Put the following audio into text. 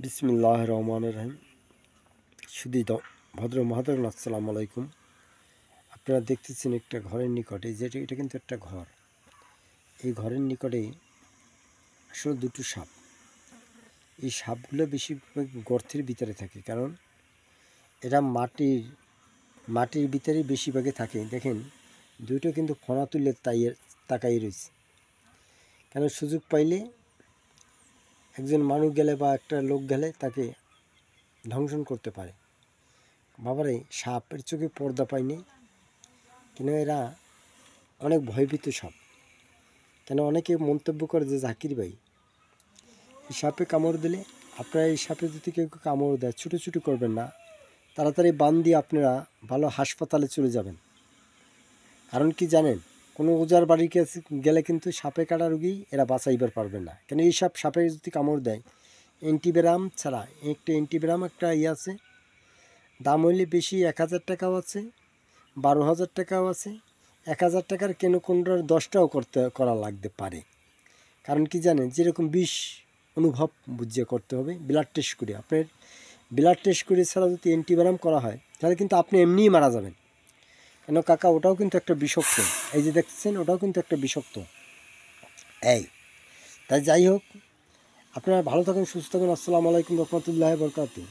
বিসমিল্লাহির রহমানির রহিম। সুধী ভদ্র মহোদয়গণ, আসসালামু আলাইকুম। আপনারা দেখতেছেন একটা ঘরের নিকটে, এটা কিন্তু একটা ঘর। এই ঘরের নিকটে আসলে দুটো সাপ। এই সাপগুলো বেশিরভাগ গর্তের ভিতরে থাকে, কারণ এরা মাটির ভিতরে বেশিরভাগে থাকে। দেখেন, দুটো কিন্তু ফনা তুলে তাকাই রয়েছে, কারণ সুযোগ পাইলে একজন মানুষ গেলে বা একটা লোক গেলে তাকে ধ্বংসন করতে পারে। বাবারে, সাপের চোখে পর্দা পায়নি কেন? এরা অনেক ভয়ভীত সাপ। কেন অনেকে মন্তব্য করে যে জাকির ভাই, এই সাপে কামড় দিলে, আপনারা এই সাপে যদি কেউ কামড় দেয় ছুটোছুটি করবেন না, তাড়াতাড়ি বান দিয়ে আপনারা ভালো হাসপাতালে চলে যাবেন। কারণ কি জানেন, কোনো ওজার বাড়ি গেলে কিন্তু সাপে কাটা রুগী এরা বাঁচাইবার পারবে না। কেন এই সাপে যদি কামড় দেয়, অ্যান্টিব্যারাম ছাড়া, একটা অ্যান্টিব্যারাম একটা আছে, দাম হইলে বেশি 1000 টাকাও আছে, 12,000 টাকাও আছে। 1000 টাকার কেন কোনটার 10টাও করা লাগতে পারে। কারণ কি জানেন, যেরকম বিষ অনুভব বুঝিয়ে করতে হবে। ব্লাড টেস্ট করে, আপনার ব্লাড টেস্ট করে ছাড়া যদি অ্যান্টিব্যারাম করা হয়, তাহলে কিন্তু আপনি এমনিই মারা যাবেন। কেন কাকা, ওটাও কিন্তু একটা বিষাক্ত। এই যে দেখছেন, ওটাও কিন্তু একটা বিষাক্ত। তাই যাই হোক, আপনারা ভালো থাকুন, সুস্থ থাকুন। আসসালামু আলাইকুম রহমতুল্লাহি ওয়া বারাকাতুহু।